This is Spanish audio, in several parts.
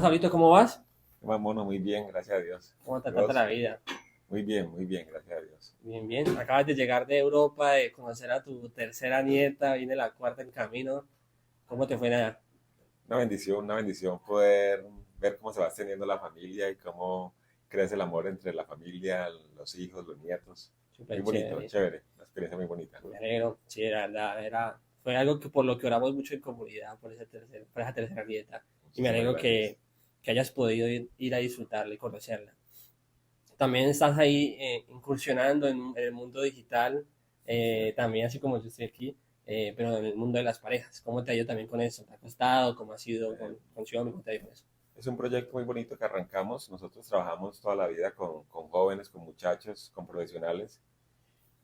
Saulito, ¿cómo vas? Va, mono, muy bien, gracias a Dios. ¿Cómo te ¿Y trata vos? la vida? Muy bien, gracias a Dios. Bien, bien. Acabas de llegar de Europa, de conocer a tu tercera nieta, viene la cuarta en camino. ¿Cómo te fue nada? Una bendición poder ver cómo se va extendiendo la familia y cómo crece el amor entre la familia, los hijos, los nietos. Muy Súper bonito, chévere. chévere, una experiencia muy bonita. Me alegro. Sí, la verdad, fue algo que por lo que oramos mucho en comunidad, por esa tercera nieta. Y me Muchísimas alegro gracias. que hayas podido ir a disfrutarla y conocerla. También estás ahí incursionando en el mundo digital, Sí. también así como yo estoy aquí, pero en el mundo de las parejas. ¿Cómo te ha ido también con eso? ¿Te ha costado? ¿Cómo ha sido Eh, con Xiaomi? ¿Cómo te ha ido con eso? es un proyecto muy bonito que arrancamos. Nosotros trabajamos toda la vida con jóvenes, con muchachos, con profesionales.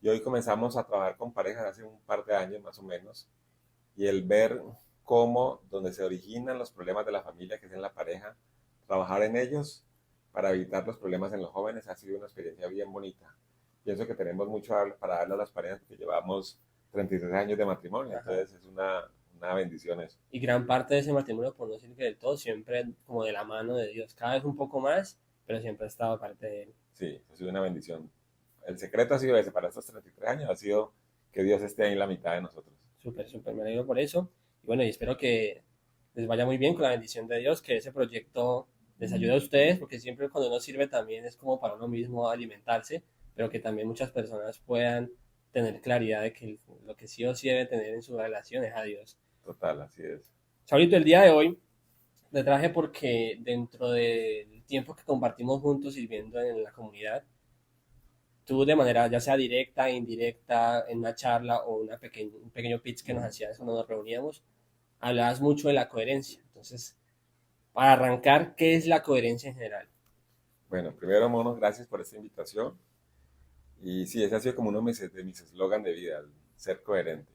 Y hoy comenzamos a trabajar con parejas hace un par de años más o menos. Y el ver cómo, donde se originan los problemas de la familia, que es en la pareja, trabajar en ellos para evitar los problemas en los jóvenes ha sido una experiencia bien bonita. Pienso que tenemos mucho para darle a las parejas porque llevamos 33 años de matrimonio, Ajá. entonces es una bendición eso. Y gran parte de ese matrimonio, por no decir que del todo, siempre como de la mano de Dios. Cada vez un poco más, pero siempre ha estado parte de Él. Sí, ha sido una bendición. El secreto ha sido ese, para estos 33 años ha sido que Dios esté ahí en la mitad de nosotros. Súper, súper, me alegro por eso. Y bueno, y espero que les vaya muy bien con la bendición de Dios, que ese proyecto les ayude a ustedes, porque siempre cuando uno sirve también es como para uno mismo alimentarse, pero que también muchas personas puedan tener claridad de que lo que sí o sí debe tener en su relación es a Dios. Total, así es. Saurito, el día de hoy te traje porque dentro del tiempo que compartimos juntos sirviendo en la comunidad, tú de manera ya sea directa, indirecta, en una charla o un pequeño pitch que nos hacías cuando nos reuníamos, hablabas mucho de la coherencia. Entonces, para arrancar, ¿qué es la coherencia en general? Bueno, primero, Mono, gracias por esta invitación. Y sí, ese ha sido como uno de mis eslogan de vida, el ser coherente.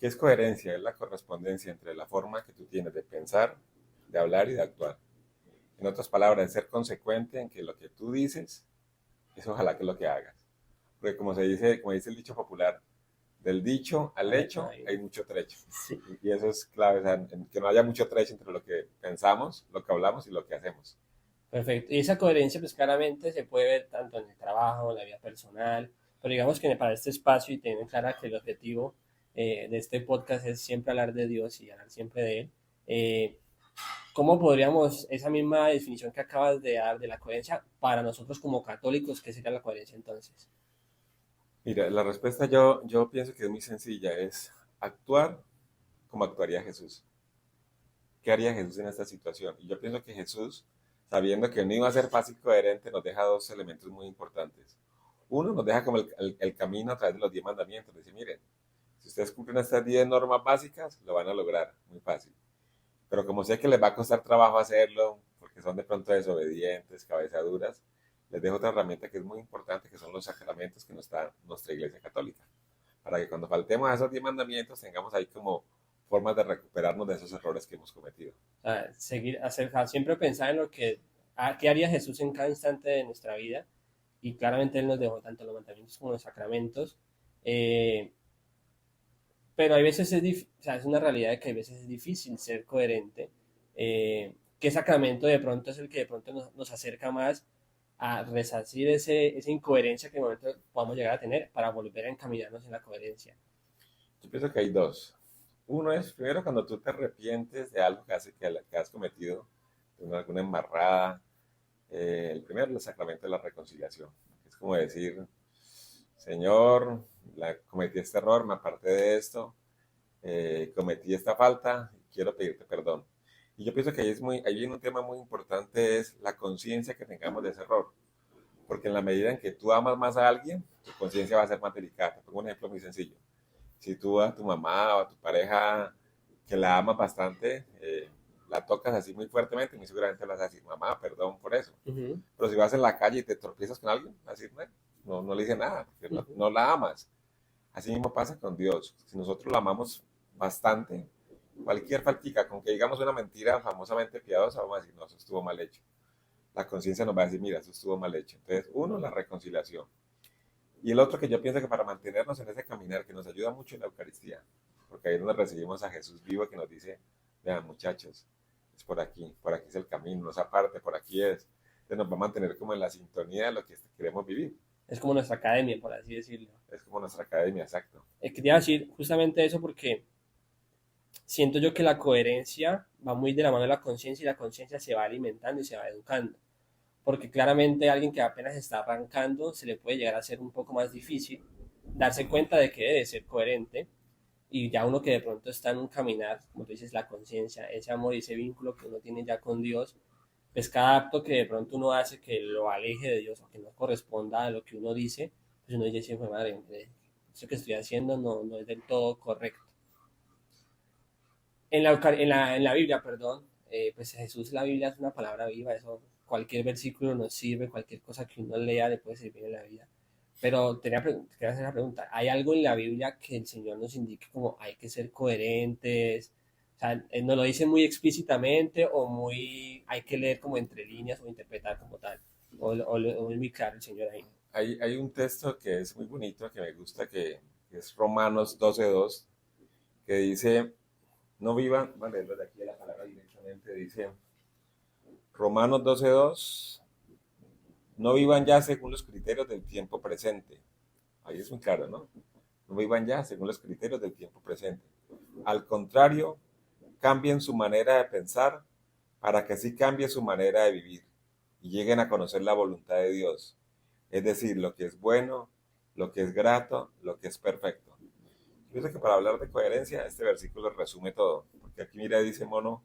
¿Qué es coherencia? Es la correspondencia entre la forma que tú tienes de pensar, de hablar y de actuar. En otras palabras, es ser consecuente en que lo que tú dices es ojalá que lo que hagas. Porque como dice el dicho popular, del dicho al Vale, hecho ahí. hay mucho trecho. Sí, Y eso es clave, o sea, que no haya mucho trecho entre lo que pensamos, lo que hablamos y lo que hacemos. perfecto. Y esa coherencia, pues claramente se puede ver tanto en el trabajo, en la vida personal, pero digamos que para este espacio y teniendo clara que el objetivo de este podcast es siempre hablar de Dios y hablar siempre de Él, eh, ¿cómo podríamos, esa misma definición que acabas de dar de la coherencia, para nosotros como católicos, qué sería la coherencia entonces? Mira, la respuesta yo pienso que es muy sencilla, es actuar como actuaría Jesús. ¿Qué haría Jesús en esta situación? Y yo pienso que Jesús, sabiendo que no iba a ser fácil y coherente, nos deja dos elementos muy importantes. Uno, nos deja como el camino a través de los 10 mandamientos. Dice, miren, si ustedes cumplen estas 10 normas básicas, lo van a lograr muy fácil. Pero como sé que les va a costar trabajo hacerlo, porque son de pronto desobedientes, cabezaduras, les dejo otra herramienta que es muy importante, que son los sacramentos que nos da nuestra Iglesia Católica. Para que cuando faltemos a esos 10 mandamientos tengamos ahí como formas de recuperarnos de esos errores que hemos cometido. O sea, siempre pensar en lo que, qué haría Jesús en cada instante de nuestra vida, y claramente Él nos dejó tanto los mandamientos como los sacramentos, eh, pero hay veces o sea, es una realidad de que hay veces es difícil ser coherente. ¿Qué sacramento de pronto es el que de pronto nos acerca más a resarcir esa incoherencia que en el momento podamos llegar a tener para volver a encaminarnos en la coherencia? Yo pienso que hay dos. Uno es, primero, cuando tú te arrepientes de algo que has cometido, de alguna embarrada. El primero es el sacramento de la reconciliación. Es como decir, Señor, cometí este error, me aparté de esto, cometí esta falta, quiero pedirte perdón. Y yo pienso que ahí viene un tema muy importante, es la conciencia que tengamos de ese error. Porque en la medida en que tú amas más a alguien, tu conciencia va a ser más delicada. Te pongo un ejemplo muy sencillo. Si tú a tu mamá o a tu pareja que la amas bastante, la tocas así muy fuertemente, muy seguramente le vas a decir, mamá, perdón por eso. Ujú, Pero si vas en la calle y te tropiezas con alguien, vas a decir, no le dice nada, porque ujú. no la amas. Así mismo pasa con Dios. Si nosotros lo amamos bastante, cualquier faltica, con que digamos una mentira famosamente piadosa, vamos a decir, no, eso estuvo mal hecho. La conciencia nos va a decir, mira, eso estuvo mal hecho. Entonces, uno, la reconciliación. Y el otro que yo pienso que para mantenernos en ese caminar, que nos ayuda mucho en la Eucaristía, porque ahí es donde recibimos a Jesús vivo que nos dice, vean muchachos, es por aquí es el camino, no esa parte, por aquí es. Entonces nos va a mantener como en la sintonía de lo que queremos vivir. Es como nuestra academia, por así decirlo. Es como nuestra academia, exacto. Quería decir justamente eso porque siento yo que la coherencia va muy de la mano de la conciencia y la conciencia se va alimentando y se va educando. Porque claramente a alguien que apenas está arrancando se le puede llegar a ser un poco más difícil darse cuenta de que debe ser coherente y ya uno que de pronto está en un caminar, como tú dices, la conciencia, ese amor y ese vínculo que uno tiene ya con Dios, pues cada acto que de pronto uno hace que lo aleje de Dios o que no corresponda a lo que uno dice, pues uno dice, siempre, madre, eso que estoy haciendo no es del todo correcto. En la Biblia, perdón, pues Jesús, la Biblia es una palabra viva, eso cualquier versículo nos sirve, cualquier cosa que uno lea le puede servir en la vida. Pero quería hacer la pregunta, ¿hay algo en la Biblia que el Señor nos indique como hay que ser coherentes? O sea, ¿nos lo dice muy explícitamente o muy hay que leer como entre líneas o interpretar como tal? O es muy claro el Señor ahí. Hay un texto que es muy bonito, que me gusta, que es Romanos 12:2, que dice, no vivan, vale, leerlo de aquí a la palabra directamente, dice Romanos 12:2, no vivan ya según los criterios del tiempo presente. Ahí es muy claro, ¿no? No vivan ya según los criterios del tiempo presente. Al contrario, cambien su manera de pensar para que así cambie su manera de vivir y lleguen a conocer la voluntad de Dios, es decir, lo que es bueno, lo que es grato, lo que es perfecto. Yo pienso que para hablar de coherencia, este versículo resume todo, porque aquí mira, dice Mono,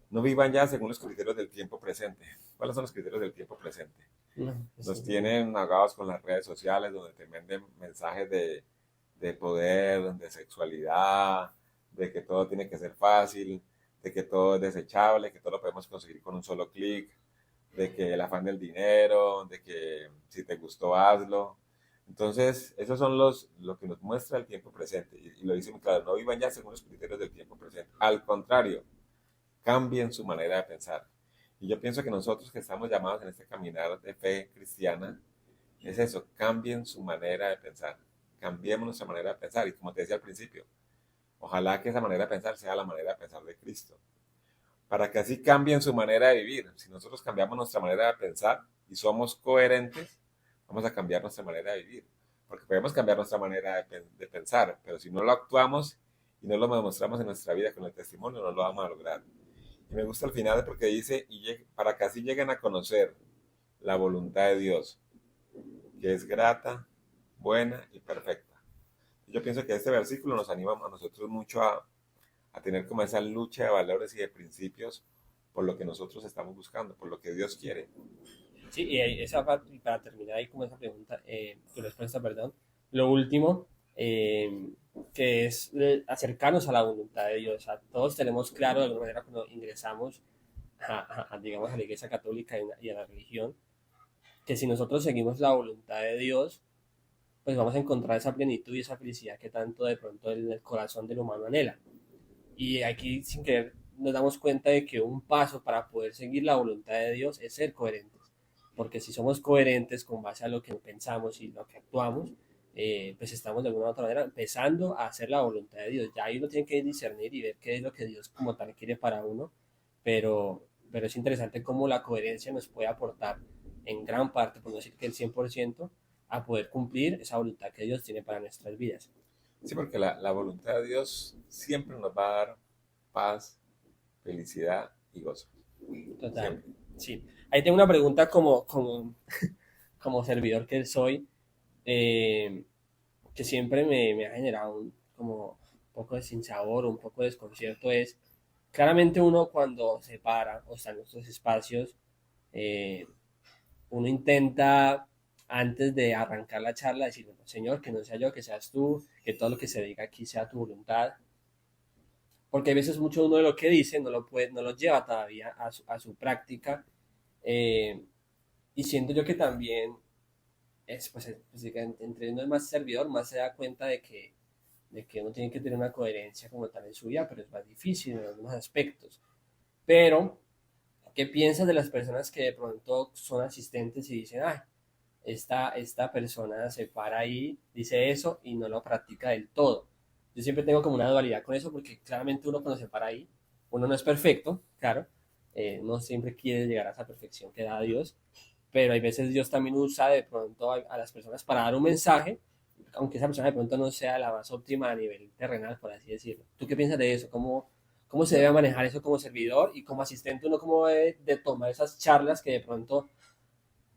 no vivan ya según los criterios del tiempo presente. ¿Cuáles son los criterios del tiempo presente? No, Nos tienen agados con las redes sociales donde te venden mensajes de poder, de sexualidad, de que todo tiene que ser fácil, de que todo es desechable, que todo lo podemos conseguir con un solo clic, de que el afán del dinero, de que si te gustó hazlo. Entonces, esos son lo que nos muestra el tiempo presente. Y lo dice muy claro, no vivan ya según los criterios del tiempo presente. Al contrario, cambien su manera de pensar. Y yo pienso que nosotros que estamos llamados en este caminar de fe cristiana, es eso, cambien su manera de pensar. Cambiemos nuestra manera de pensar. Y como te decía al principio, ojalá que esa manera de pensar sea la manera de pensar de Cristo. Para que así cambien su manera de vivir. Si nosotros cambiamos nuestra manera de pensar y somos coherentes, vamos a cambiar nuestra manera de vivir. Porque podemos cambiar nuestra manera de pensar, pero si no lo actuamos y no lo demostramos en nuestra vida con el testimonio, no lo vamos a lograr. Y me gusta el final porque dice, para que así lleguen a conocer la voluntad de Dios, que es grata, buena y perfecta. Yo pienso que este versículo nos anima a nosotros mucho a tener como esa lucha de valores y de principios por lo que nosotros estamos buscando, por lo que Dios quiere. Sí, y para terminar ahí como esa pregunta, tu respuesta, perdón, lo último, que es acercarnos a la voluntad de Dios. O sea, todos tenemos claro de alguna manera cuando ingresamos digamos, a la Iglesia Católica y a la religión, que si nosotros seguimos la voluntad de Dios, pues vamos a encontrar esa plenitud y esa felicidad que tanto de pronto el corazón del humano anhela. Y aquí, sin querer, nos damos cuenta de que un paso para poder seguir la voluntad de Dios es ser coherentes. Porque si somos coherentes con base a lo que pensamos y lo que actuamos, pues estamos de alguna u otra manera empezando a hacer la voluntad de Dios. Ya ahí uno tiene que discernir y ver qué es lo que Dios como tal quiere para uno, pero es interesante cómo la coherencia nos puede aportar en gran parte, por no decir que el 100%, a poder cumplir esa voluntad que Dios tiene para nuestras vidas. Sí, porque la voluntad de Dios siempre nos va a dar paz, felicidad y gozo. Total, Siempre. sí. Ahí tengo una pregunta como servidor que soy, eh, que siempre me ha generado como un poco de sinsabor, un poco de desconcierto, es claramente uno cuando se para o está en estos espacios, eh, uno intenta antes de arrancar la charla decir, bueno, Señor, que no sea yo, que seas tú, que todo lo que se diga aquí sea tu voluntad, porque a veces mucho uno de lo que dice no lo lleva todavía a su práctica, eh, y siento yo que también pues, entre uno es más servidor, más se da cuenta de que uno tiene que tener una coherencia como tal en su vida, pero es más difícil en algunos aspectos. Pero, ¿qué piensas de las personas que de pronto son asistentes y dicen, ay, esta persona se para ahí, dice eso y no lo practica del todo? Yo siempre tengo como una dualidad con eso porque claramente uno cuando se para ahí uno no es perfecto, claro, no siempre quiere llegar a esa perfección que da Dios, pero hay veces Dios también usa de pronto a las personas para dar un mensaje, aunque esa persona de pronto no sea la más óptima a nivel terrenal, por así decirlo. ¿Tú qué piensas de eso? ¿Cómo se debe manejar eso como servidor y como asistente uno cómo debe de tomar esas charlas que de pronto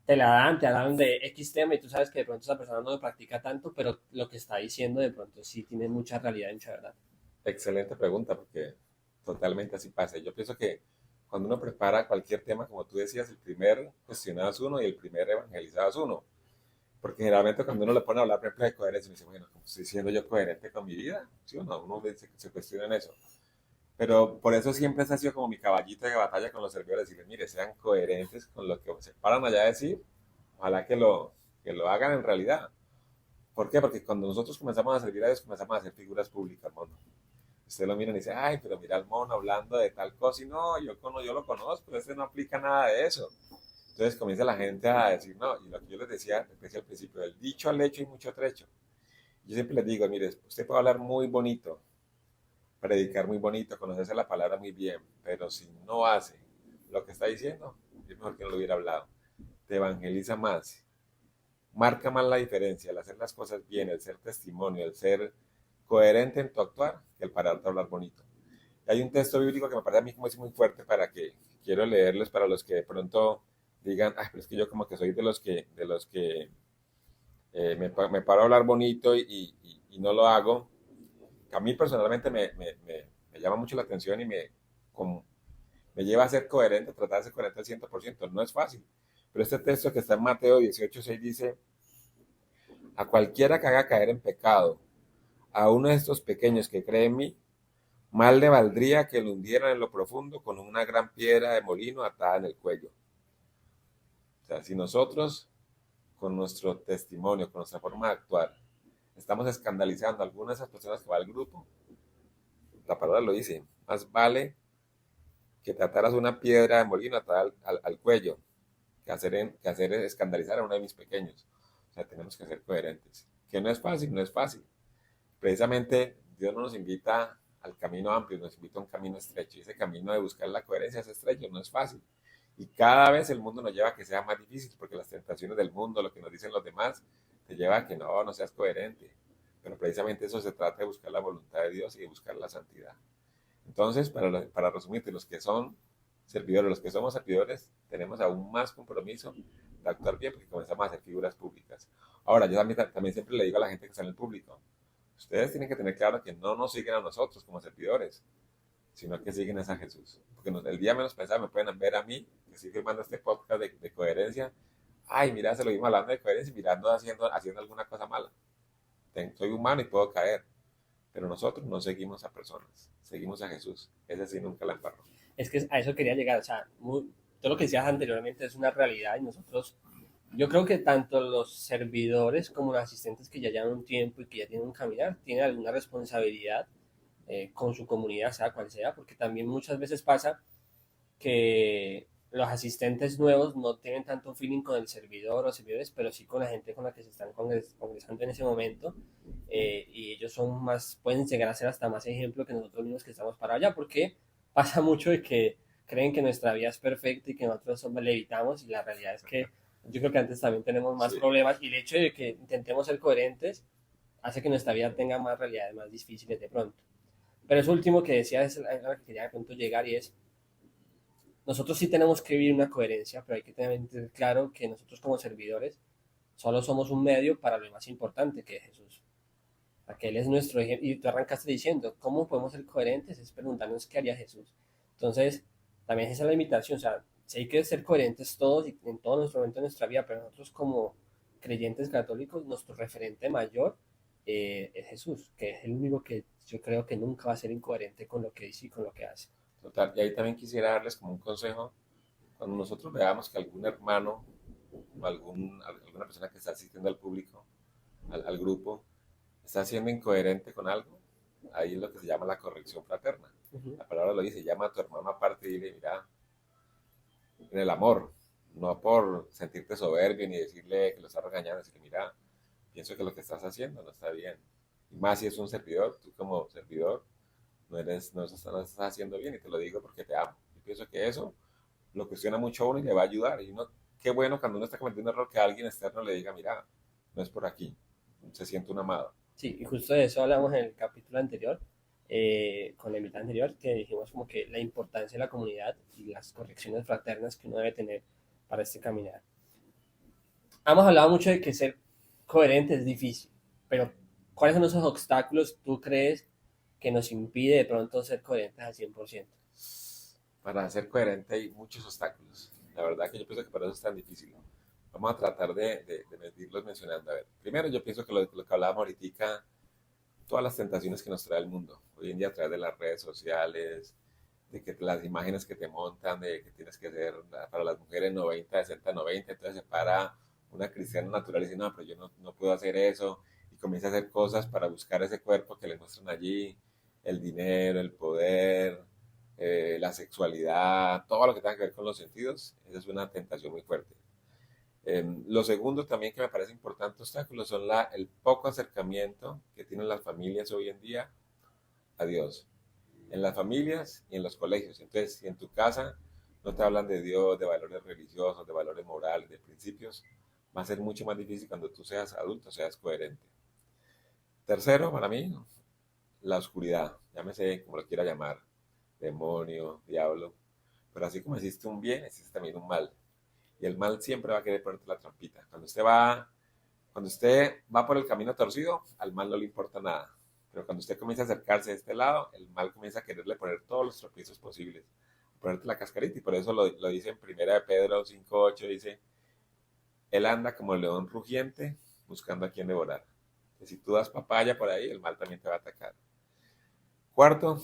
te dan de X tema y tú sabes que de pronto esa persona no lo practica tanto, pero lo que está diciendo de pronto sí tiene mucha realidad y mucha verdad? Excelente pregunta, porque totalmente así pasa. Yo pienso que cuando uno prepara cualquier tema, como tú decías, el primer cuestionado es uno y el primer evangelizado es uno. Porque generalmente cuando uno le pone a hablar, por ejemplo, de coherencia, uno dice, bueno, ¿cómo estoy siendo yo coherente con mi vida? ¿Sí o no? Uno se cuestiona en eso. Pero por eso siempre ese ha sido como mi caballito de batalla con los servidores, decirles, mire, sean coherentes con lo que se paran allá a decir, ojalá que lo hagan en realidad. ¿Por qué? Porque cuando nosotros comenzamos a servir a Dios, comenzamos a hacer figuras públicas, mono. Usted lo mira y dice, ay, pero mira al mono hablando de tal cosa, y no, yo lo conozco, este no aplica nada de eso. Entonces comienza la gente a decir, no, y lo que yo les decía al principio, del dicho al hecho hay mucho trecho. Yo siempre les digo, mire, usted puede hablar muy bonito, predicar muy bonito, conocerse la palabra muy bien, pero si no hace lo que está diciendo, es mejor que no lo hubiera hablado. Te evangeliza más, marca más la diferencia, el hacer las cosas bien, el ser testimonio, el ser coherente en tu actuar, que el pararte a hablar bonito. Hay un texto bíblico que me parece a mí como es muy fuerte para que quiero leerles para los que de pronto digan, pero es que yo como que soy de los que me paro a hablar bonito y no lo hago. A mí personalmente me llama mucho la atención y me lleva a ser coherente, a tratar de ser coherente al 100%. No es fácil. Pero este texto que está en Mateo 18:6 dice, a cualquiera que haga caer en pecado, a uno de estos pequeños que cree en mí, mal le valdría que lo hundieran en lo profundo con una gran piedra de molino atada en el cuello. O sea, si nosotros, con nuestro testimonio, con nuestra forma de actuar, estamos escandalizando a algunas de esas personas que va al grupo, la palabra lo dice, más vale que te ataras una piedra de molino atada al cuello que hacer escandalizar a uno de mis pequeños. O sea, tenemos que ser coherentes. Que no es fácil, no es fácil. Precisamente Dios no nos invita al camino amplio, nos invita a un camino estrecho. Y ese camino de buscar la coherencia es estrecho, no es fácil. Y cada vez el mundo nos lleva a que sea más difícil, porque las tentaciones del mundo, lo que nos dicen los demás, te lleva a que no seas coherente. Pero precisamente eso se trata de buscar la voluntad de Dios y de buscar la santidad. Entonces, para resumirte, los que son servidores, los que somos servidores, tenemos aún más compromiso de actuar bien porque comenzamos a hacer figuras públicas. Ahora, yo también siempre le digo a la gente que está en el público, ustedes tienen que tener claro que no nos siguen a nosotros como servidores, sino que siguen a Jesús. Porque el día menos pensado me pueden ver a mí, que estoy firmando este podcast de coherencia. Ay, mira, se lo vimos hablando de coherencia y mirando haciendo alguna cosa mala. Soy humano y puedo caer. Pero nosotros no seguimos a personas, seguimos a Jesús. Ese sí nunca la embarró. Es que a eso quería llegar, o sea, todo lo que decías anteriormente es una realidad y nosotros, yo creo que tanto los servidores como los asistentes que ya llevan un tiempo y que ya tienen un caminar, tienen alguna responsabilidad con su comunidad, sea cual sea, porque también muchas veces pasa que los asistentes nuevos no tienen tanto feeling con el servidor o servidores, pero sí con la gente con la que se están congresando en ese momento, y ellos son más, pueden llegar a ser hasta más ejemplo que nosotros mismos que estamos para allá, porque pasa mucho de que creen que nuestra vida es perfecta y que nosotros somos, levitamos, y la realidad es que yo creo que antes también tenemos más Sí, problemas, y el hecho de que intentemos ser coherentes hace que nuestra vida tenga más realidades más difíciles de pronto. Pero eso último que decía es a lo que quería de pronto llegar, y es, nosotros sí tenemos que vivir una coherencia, pero hay que tener claro que nosotros como servidores solo somos un medio para lo más importante, que es Jesús. Aquel es nuestro ejemplo. Y tú arrancaste diciendo, ¿cómo podemos ser coherentes? Es preguntarnos qué haría Jesús. Entonces, también esa es la invitación. O sea, sí hay que ser coherentes todos y en todo nuestro momento de nuestra vida, pero nosotros como creyentes católicos, nuestro referente mayor es Jesús, que es el único que yo creo que nunca va a ser incoherente con lo que dice y con lo que hace. total. Y ahí también quisiera darles como un consejo. Cuando nosotros veamos que algún hermano o alguna persona que está asistiendo al público, al grupo, está siendo incoherente con algo, ahí es lo que se llama la corrección fraterna. Uh -huh. La palabra lo dice, llama a tu hermano aparte y dile, mira, en el amor, no por sentirte soberbio ni decirle que lo estás regañando, decirle, mira, pienso que lo que estás haciendo no está bien. Y más si es un servidor, tú como servidor, no estás haciendo bien y te lo digo porque te amo. Yo pienso que eso lo cuestiona mucho a uno y le va a ayudar. Y uno, qué bueno cuando uno está cometiendo un error que alguien externo le diga, mira, no es por aquí, se siente un amado. Sí, y justo de eso hablamos en el capítulo anterior, con la invitada anterior, que dijimos como que la importancia de la comunidad y las correcciones fraternas que uno debe tener para este caminar. Hemos hablado mucho de que ser coherente es difícil, pero ¿cuáles son esos obstáculos tú crees que nos impide de pronto ser coherentes al 100%? Para ser coherente hay muchos obstáculos. La verdad que yo pienso que por eso es tan difícil, ¿no? Vamos a tratar de irlos mencionando. A ver, primero yo pienso que lo que hablábamos ahorita, todas las tentaciones que nos trae el mundo, hoy en día a través de las redes sociales, de que las imágenes que te montan, de que tienes que ser para las mujeres 90, 60, 90, entonces se para una cristiana natural y dice, no, pero yo no puedo hacer eso, y comienza a hacer cosas para buscar ese cuerpo que le muestran allí, el dinero, el poder, la sexualidad, todo lo que tenga que ver con los sentidos, esa es una tentación muy fuerte. Lo segundo también que me parece importante obstáculo son el poco acercamiento que tienen las familias hoy en día a Dios, en las familias y en los colegios. Entonces, si en tu casa no te hablan de Dios, de valores religiosos, de valores morales, de principios, va a ser mucho más difícil cuando tú seas adulto, seas coherente. Tercero, para mí, la oscuridad, llámese como lo quiera llamar, demonio, diablo, pero así como existe un bien, existe también un mal. Y el mal siempre va a querer ponerte la trampita. Cuando usted va por el camino torcido, al mal no le importa nada. Pero cuando usted comienza a acercarse de este lado, el mal comienza a quererle poner todos los tropiezos posibles, ponerte la cascarita. Y por eso lo dice en primera de Pedro 5:8, dice, él anda como el león rugiente buscando a quien devorar. Que si tú das papaya por ahí, el mal también te va a atacar. Cuarto,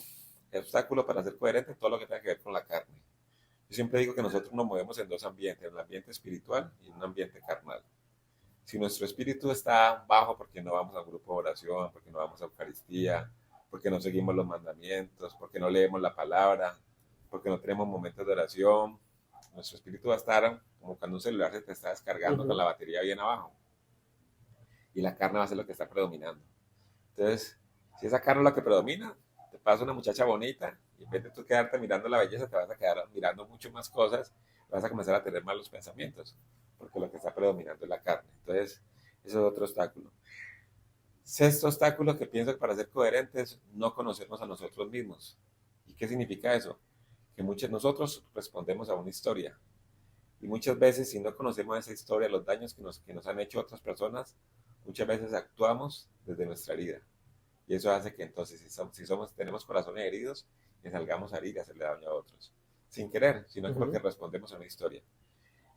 el obstáculo para ser coherente, todo lo que tenga que ver con la carne. Yo siempre digo que nosotros nos movemos en dos ambientes, en un ambiente espiritual y en un ambiente carnal. Si nuestro espíritu está bajo porque no vamos a un grupo de oración, porque no vamos a Eucaristía, porque no seguimos los mandamientos, porque no leemos la palabra, porque no tenemos momentos de oración, nuestro espíritu va a estar como cuando un celular se te está descargando con la batería bien abajo y la carne va a ser lo que está predominando. Entonces, si esa carne es lo que predomina, te pasa una muchacha bonita y en vez de tú quedarte mirando la belleza, te vas a quedar mirando mucho más cosas, vas a comenzar a tener malos pensamientos, porque lo que está predominando es la carne. Entonces, eso es otro obstáculo. Sexto obstáculo que pienso que para ser coherentes, no conocernos a nosotros mismos. ¿Y qué significa eso? Que muchos de nosotros respondemos a una historia. Y muchas veces, si no conocemos esa historia, los daños que nos han hecho otras personas, muchas veces actuamos desde nuestra herida. Y eso hace que entonces, tenemos corazones heridos, que salgamos a herir y hacerle daño a otros. Sin querer, sino que porque respondemos a una historia.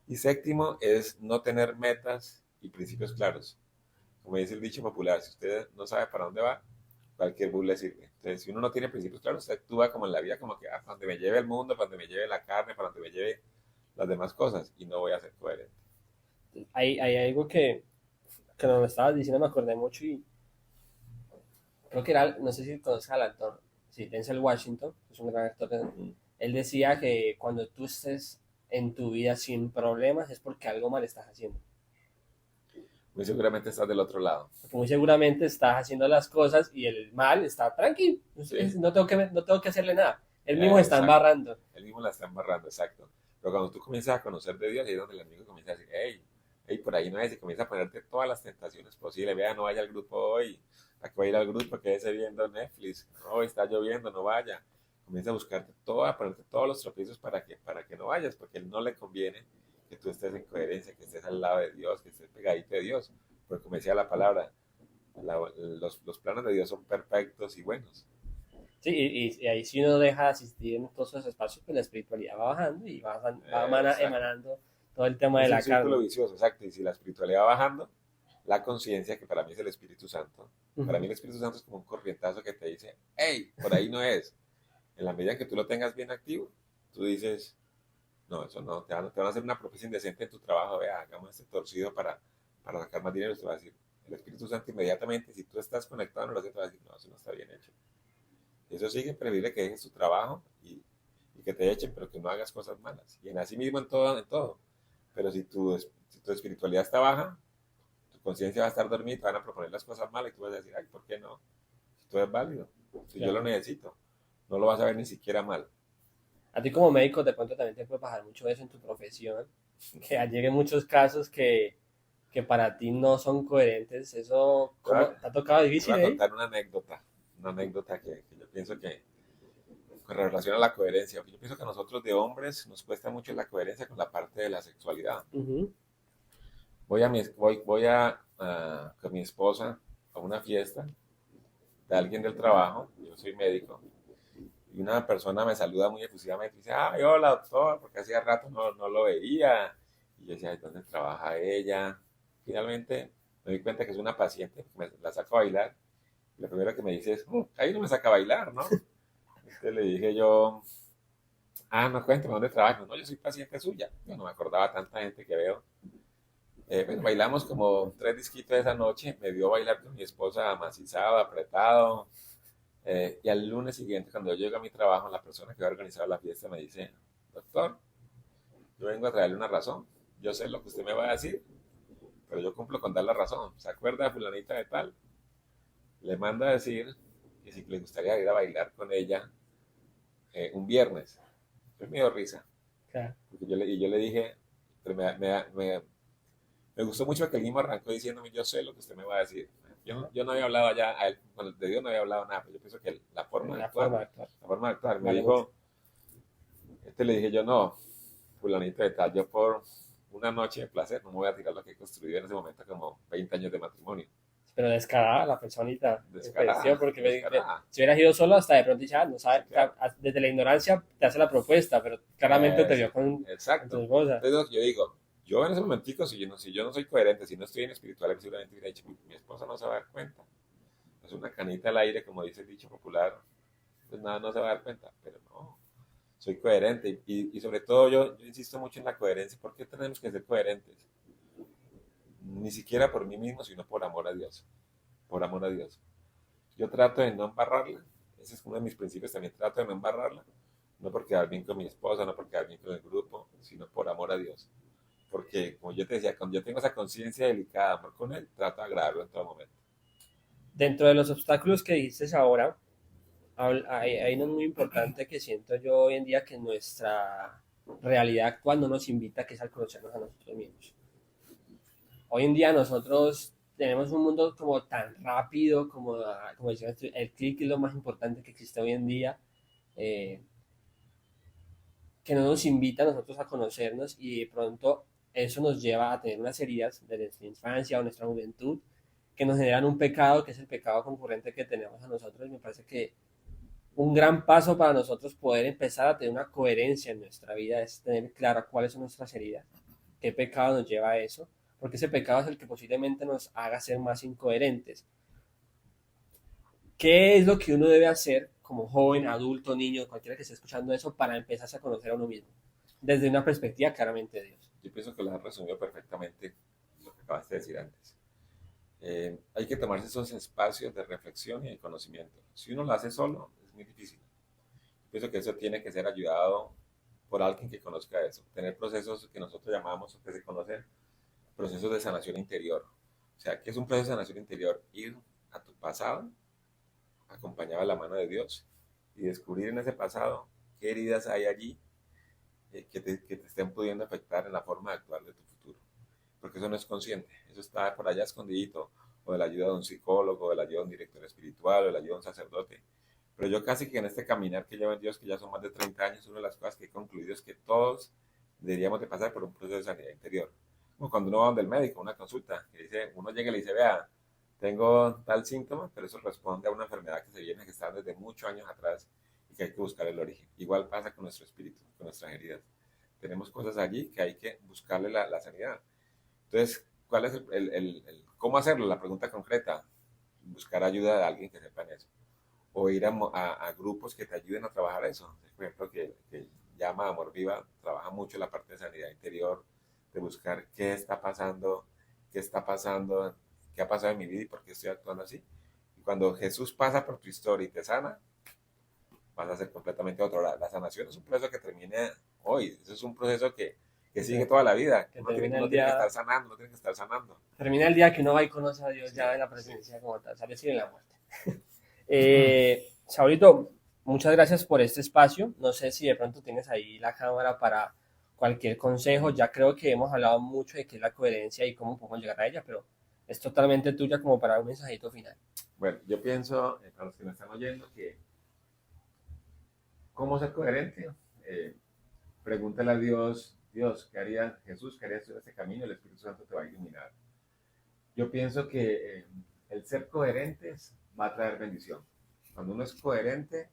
Y séptimo es no tener metas y principios claros. Como dice el dicho popular, si usted no sabe para dónde va, cualquier bus le sirve. Entonces, si uno no tiene principios claros, usted actúa como en la vida, como que, para donde me lleve el mundo, para donde me lleve la carne, para donde me lleve las demás cosas, y no voy a ser coherente. Hay algo que nos estabas diciendo, me acordé mucho y creo que era, no sé si conoces al actor, sí, Denzel Washington, es un gran actor. Él decía que cuando tú estés en tu vida sin problemas es porque algo mal estás haciendo. Muy seguramente estás del otro lado. Porque muy seguramente estás haciendo las cosas y el mal está tranquilo. Sí. No tengo que hacerle nada. Él mismo está Exacto. embarrando. Él mismo la está embarrando, exacto. Pero cuando tú comienzas a conocer de Dios, ahí es donde el amigo comienza a decir, hey, por ahí no es, y comienza a ponerte todas las tentaciones posibles. Vea, no vaya al grupo hoy, a que va a ir al grupo, quédese viendo Netflix. No, está lloviendo, no vaya. Comienza a buscarte a ponerte todos los tropiezos para que no vayas, porque a él no le conviene que tú estés en coherencia, que estés al lado de Dios, que estés pegadito de Dios. Porque como decía la palabra, los planes de Dios son perfectos y buenos. Sí, y ahí si uno deja de asistir en todos esos espacios, pues la espiritualidad va bajando y va emanando todo el tema de Es un la círculo carne. vicioso, exacto. Y si la espiritualidad va bajando, la conciencia, que para mí es el Espíritu Santo, para mí el Espíritu Santo es como un corrientazo que te dice, hey, por ahí no es. En la medida que tú lo tengas bien activo, tú dices, no, eso no, te van a hacer una propuesta indecente en tu trabajo, vea, hagamos este torcido para sacar más dinero, y te va a decir, el Espíritu Santo inmediatamente, si tú estás conectado, no lo hace, te va a decir, no, eso no está bien hecho. Eso sigue preferible que dejes tu trabajo y que te echen, pero que no hagas cosas malas. Y en así mismo en todo, en todo. Pero si tu espiritualidad está baja, tu conciencia va a estar dormida, te van a proponer las cosas malas y tú vas a decir, ay, ¿por qué no? Si todo es válido, si yo lo Claro. necesito. no lo vas a ver ni siquiera mal. A ti como médico de pronto también te puede pasar mucho eso en tu profesión, que lleguen muchos casos que para ti no son coherentes. Eso, Te voy ¿cómo a, te ha tocado te voy difícil, a eh? contar una anécdota que yo pienso que con relación a la coherencia. Yo pienso que a nosotros de hombres nos cuesta mucho la coherencia con la parte de la sexualidad. Ujú. Con mi esposa a una fiesta de alguien del trabajo, yo soy médico, y una persona me saluda muy efusivamente y dice, ay, hola doctor, porque hacía rato no lo veía. Y yo decía, "Ay, ¿dónde trabaja ella?". Finalmente me di cuenta que es una paciente, la saco a bailar, y lo primero que me dice es, ahí no me saca a bailar, ¿no? Entonces le dije yo, no, cuéntame, ¿dónde trabajas? No, yo soy paciente suya. Yo no me acordaba tanta gente que veo. Bueno, bailamos como 3 disquitos esa noche, me vio bailar con mi esposa amacizado, apretado, y al lunes siguiente, cuando yo llego a mi trabajo, la persona que va a organizar la fiesta me dice, doctor, yo vengo a traerle una razón, yo sé lo que usted me va a decir, pero yo cumplo con dar la razón. ¿Se acuerda de fulanita de tal? Le manda a decir que si le gustaría ir a bailar con ella un viernes. Pues me dio risa, Claro. porque yo le dije, pero me gustó mucho que el mismo arrancó diciéndome, yo sé lo que usted me va a decir. Yo no había hablado allá, a él, cuando te digo no había hablado nada, pero yo pienso que La forma de actuar la forma de actuar, me vale mucho. dijo, le dije yo, no, fulanito de tal, yo por una noche de placer no me voy a tirar lo que he construido en ese momento como 20 años de matrimonio. Pero descarada la personita, me pareció, Descarada, porque descarada. si hubieras ido solo, hasta de pronto dice, no Sí, sabe, claro. desde la ignorancia te hace la propuesta, pero claramente te vio con tu Exacto. esposa. Entonces yo digo, yo en ese momentico, si yo no soy coherente, si no estoy en espiritual, seguramente hubiera dicho, mi esposa no se va a dar cuenta. Es una canita al aire, como dice el dicho popular, pues nada, no se va a dar cuenta, pero no, soy coherente y sobre todo yo insisto mucho en la coherencia. ¿Por qué tenemos que ser coherentes? Ni siquiera por mí mismo, sino por amor a Dios, por amor a Dios. Yo trato de no embarrarla, ese es uno de mis principios también, trato de no embarrarla, no por quedar bien con mi esposa, no por quedar bien con el grupo, sino por amor a Dios. Porque, como yo te decía, cuando yo tengo esa conciencia delicada, amor con Él, trato de agradarlo en todo momento. Dentro de los obstáculos que dices ahora, hay uno muy importante que siento yo hoy en día que nuestra realidad actual no nos invita, que es al conocernos a nosotros mismos. Hoy en día nosotros tenemos un mundo como tan rápido, como decía, el clic es lo más importante que existe hoy en día, eh, que no nos invita a nosotros a conocernos y de pronto eso nos lleva a tener unas heridas de nuestra infancia o nuestra juventud que nos generan un pecado, que es el pecado concurrente que tenemos a nosotros. Y me parece que un gran paso para nosotros poder empezar a tener una coherencia en nuestra vida es tener claro cuáles son nuestras heridas, qué pecado nos lleva a eso, porque ese pecado es el que posiblemente nos haga ser más incoherentes. ¿Qué es lo que uno debe hacer como joven, adulto, niño, cualquiera que esté escuchando eso para empezarse a conocer a uno mismo? Desde una perspectiva claramente de Dios. Yo pienso que lo has resumido perfectamente lo que acabaste de decir antes. Hay que tomarse esos espacios de reflexión y de conocimiento. Si uno lo hace solo, es muy difícil. Pienso que eso tiene que ser ayudado por alguien que conozca eso. Tener procesos que nosotros llamamos, o que se conocen, procesos de sanación interior. O sea, ¿qué es un proceso de sanación interior? Ir a tu pasado, acompañado de la mano de Dios, y descubrir en ese pasado qué heridas hay allí que te estén pudiendo afectar en la forma de actuar de tu futuro. Porque eso no es consciente, eso está por allá escondidito, o de la ayuda de un psicólogo, o de la ayuda de un director espiritual, o de la ayuda de un sacerdote. Pero yo casi que en este caminar que llevo en Dios, que ya son más de 30 años, una de las cosas que he concluido es que todos deberíamos de pasar por un proceso de sanidad interior. Como cuando uno va donde el médico, una consulta, que dice, uno llega y le dice, vea, tengo tal síntoma, pero eso responde a una enfermedad que se viene gestando desde muchos años atrás y que hay que buscar el origen. Igual pasa con nuestro espíritu, con nuestras heridas. Tenemos cosas allí que hay que buscarle la sanidad. Entonces, ¿cuál es cómo hacerlo? La pregunta concreta, buscar ayuda de alguien que sepa en eso. O ir a grupos que te ayuden a trabajar eso. Por ejemplo, que llama Amor Viva, trabaja mucho la parte de sanidad interior, de buscar qué está pasando, qué está pasando, qué ha pasado en mi vida y por qué estoy actuando así. Y cuando Jesús pasa por tu historia y te sana, vas a ser completamente otro. La sanación es un proceso que termina hoy, eso es un proceso que sigue toda la vida. Que Uno tiene que estar sanando, uno tiene que estar sanando. termina el día que uno va y conoce a Dios Sí, ya en la sí. presencia como tal, sale sin la muerte. Saurito, muchas gracias por este espacio. No sé si de pronto tienes ahí la cámara para cualquier consejo. Ya creo que hemos hablado mucho de qué es la coherencia y cómo podemos llegar a ella, pero es totalmente tuya como para un mensajito final. Bueno, yo pienso, para los que me están oyendo, que cómo ser coherente. Eh, Pregúntale a Dios, Dios, ¿qué haría Jesús? ¿Qué harías tú en este camino? El Espíritu Santo te va a iluminar. Yo pienso que el ser coherentes va a traer bendición. Cuando uno es coherente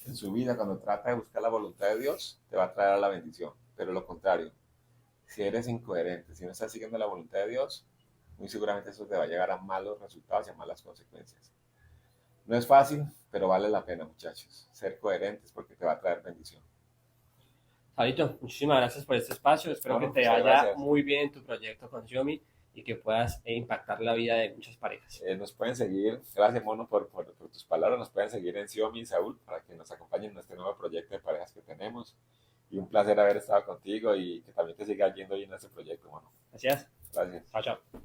en su vida, cuando trata de buscar la voluntad de Dios, te va a traer la bendición. Pero lo contrario, si eres incoherente, si no estás siguiendo la voluntad de Dios, muy seguramente eso te va a llegar a malos resultados y a malas consecuencias. No es fácil, pero vale la pena, muchachos. Ser coherentes porque te va a traer bendición. Fabito, muchísimas gracias por este espacio. Espero que Bueno, te muchas vaya gracias. muy bien en tu proyecto con Xiaomi y que puedas impactar la vida de muchas parejas. Nos pueden seguir, gracias Mono por tus palabras, nos pueden seguir en Xiaomi y Saúl para que nos acompañen en este nuevo proyecto de parejas que tenemos. Y un placer haber estado contigo y que también te siga yendo bien en este proyecto, Mono. Gracias. Gracias. Chao, chao.